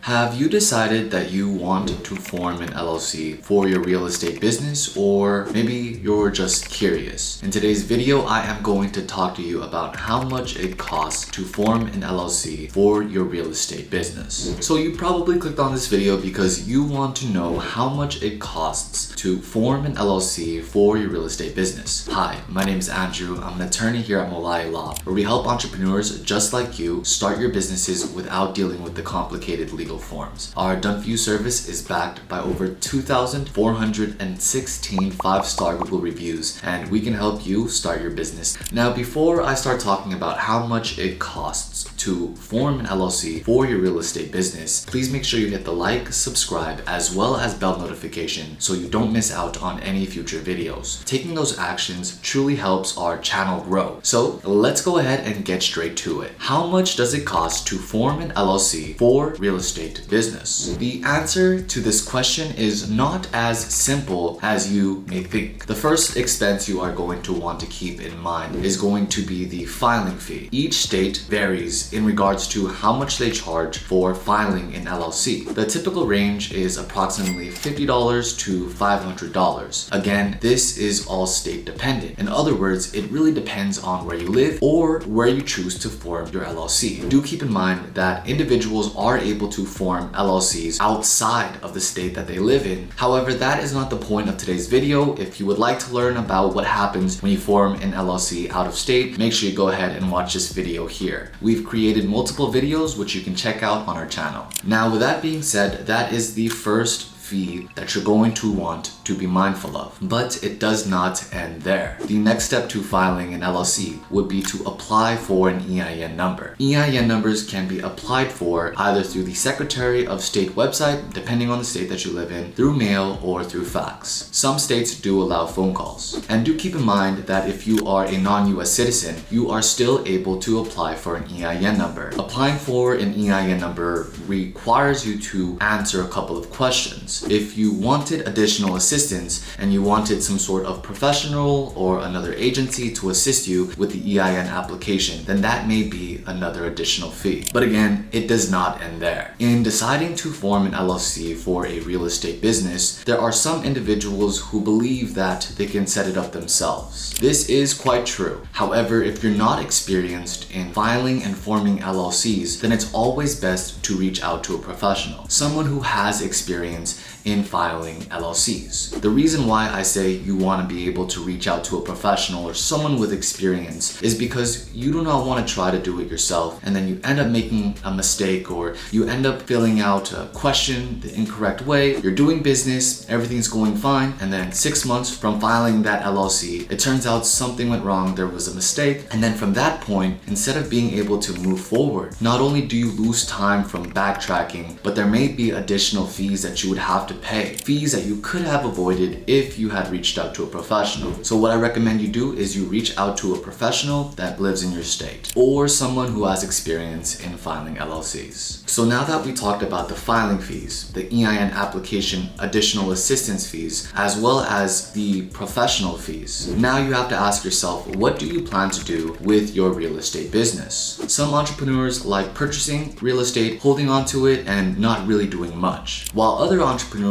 Have you decided that you want to form an LLC for your real estate business, or maybe you're just curious? In today's video, I am going to talk to you about how much it costs to form an LLC for your real estate business. So you probably clicked on this video because you want to know how much it costs to form an LLC for your real estate business. Hi, my name is Andrew. I'm an attorney here at Molai Law, where we help entrepreneurs just like you start your businesses without dealing with the complicated legal forms. Our Done For You service is backed by over 2,416 5-star Google reviews, and we can help you start your business. Now, before I start talking about how much it costs to form an LLC for your real estate business, please make sure you hit the like, subscribe, as well as bell notification so you don't miss out on any future videos. Taking those actions truly helps our channel grow. So let's go ahead and get straight to it. How much does it cost to form an LLC for real estate business? The answer to this question is not as simple as you may think. The first expense you are going to want to keep in mind is going to be the filing fee. Each state varies in regards to how much they charge for filing an LLC. The typical range is approximately $50 to $500. Again, this is all state dependent. In other words, it really depends on where you live or where you choose to form your LLC. Do keep in mind that individuals are able to form LLCs outside of the state that they live in. However, that is not the point of today's video. If you would like to learn about what happens when you form an LLC out of state, make sure you go ahead and watch this video here. We've created multiple videos which you can check out on our channel. Now, with that being said, that is the first fee that you're going to want to be mindful of. But it does not end there. The next step to filing an LLC would be to apply for an EIN number. EIN numbers can be applied for either through the Secretary of State website, depending on the state that you live in, through mail, or through fax. Some states do allow phone calls. And do keep in mind that if you are a non-US citizen, you are still able to apply for an EIN number. Applying for an EIN number requires you to answer a couple of questions. If you wanted additional assistance and you wanted some sort of professional or another agency to assist you with the EIN application, then that may be another additional fee. But again, it does not end there. In deciding to form an LLC for a real estate business, there are some individuals who believe that they can set it up themselves. This is quite true. However, if you're not experienced in filing and forming LLCs, then it's always best to reach out to a professional, someone who has experience in filing LLCs. The reason why I say you want to be able to reach out to a professional or someone with experience is because you do not want to try to do it yourself and then you end up making a mistake, or you end up filling out a question the incorrect way. You're doing business, everything's going fine, and then 6 months from filing that LLC, it turns out something went wrong, there was a mistake, and then from that point, instead of being able to move forward, not only do you lose time from backtracking, but there may be additional fees that you would have to pay, fees that you could have avoided if you had reached out to a professional. So what I recommend you do is you reach out to a professional that lives in your state or someone who has experience in filing LLCs. So now that we talked about the filing fees, the EIN application additional assistance fees, as well as the professional fees, now you have to ask yourself, what do you plan to do with your real estate business? Some entrepreneurs like purchasing real estate, holding on to it, and not really doing much, while other entrepreneurs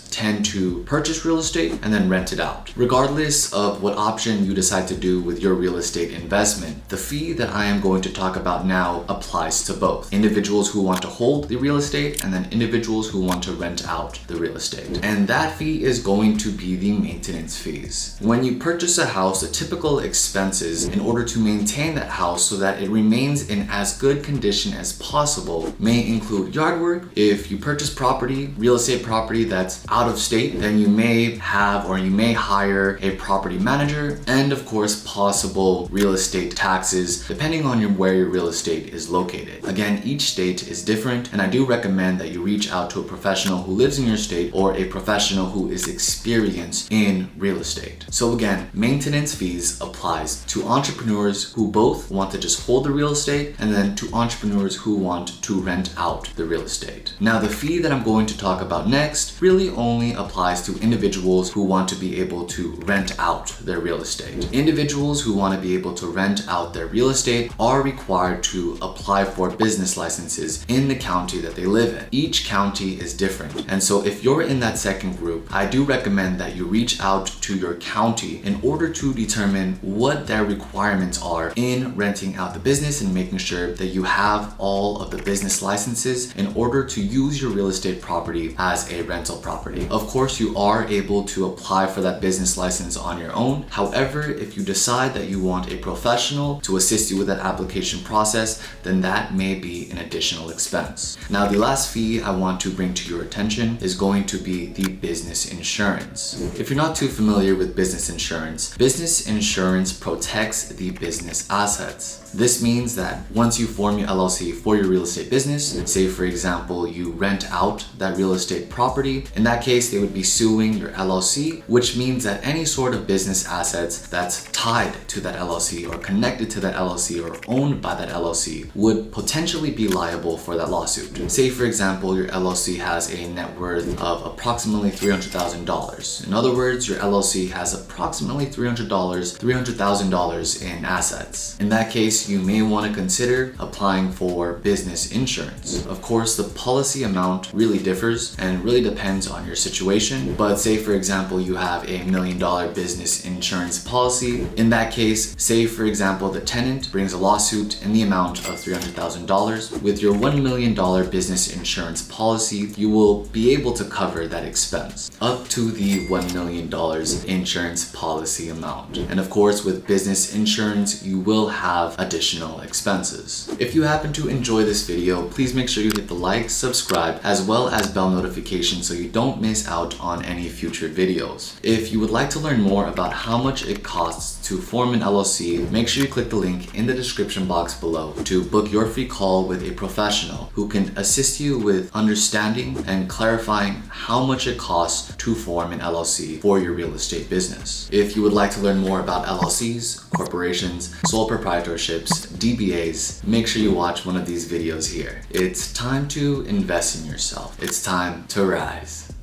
tend to purchase real estate and then rent it out. Regardless of what option you decide to do with your real estate investment, the fee that I am going to talk about now applies to both individuals who want to hold the real estate and then individuals who want to rent out the real estate. And that fee is going to be the maintenance fees. When you purchase a house, the typical expenses in order to maintain that house so that it remains in as good condition as possible may include yard work. If you purchase property, real estate property that's out of state, then you may have or you may hire a property manager, and of course possible real estate taxes depending on where your real estate is located. Again, each state is different, and I do recommend that you reach out to a professional who lives in your state or a professional who is experienced in real estate. So again, maintenance fees applies to entrepreneurs who both want to just hold the real estate and then to entrepreneurs who want to rent out the real estate. Now, the fee that I'm going to talk about next next really only applies to individuals who want to be able to rent out their real estate. Individuals who want to be able to rent out their real estate are required to apply for business licenses in the county that they live in. Each county is different, and so if you're in that second group, I do recommend that you reach out to your county in order to determine what their requirements are in renting out the business and making sure that you have all of the business licenses in order to use your real estate property as a rental property. Of course, you are able to apply for that business license on your own. However, if you decide that you want a professional to assist you with that application process, then that may be an additional expense. Now, the last fee I want to bring to your attention is going to be the business insurance. If you're not too familiar with business insurance protects the business assets. This means that once you form your LLC for your real estate business, say for example, you rent out that real estate property, in that case, they would be suing your LLC, which means that any sort of business assets that's tied to that LLC or connected to that LLC or owned by that LLC would potentially be liable for that lawsuit. Say for example, your LLC has a net worth of approximately $300,000. In other words, your LLC has approximately $300,000 in assets. In that case, you may want to consider applying for business insurance. Of course, the policy amount really differs and really depends on your situation, but say for example, you have $1 million business insurance policy. In that case, say for example, the tenant brings a lawsuit in the amount of $300,000. With your $1 million business insurance policy, you will be able to cover that expense up to the $1 million insurance policy amount. And of course, with business insurance, you will have additional expenses. If you happen to enjoy this video, please make sure you hit the like, subscribe, as well as bell notification so you don't miss out on any future videos. If you would like to learn more about how much it costs to form an LLC, make sure you click the link in the description box below to book your free call with a professional who can assist you with understanding and clarifying how much it costs to form an LLC for your real estate business. If you would like to learn more about LLCs, corporations, sole proprietorships, DBAs, make sure you watch one of these videos here. It's time to invest in yourself. It's time to rise.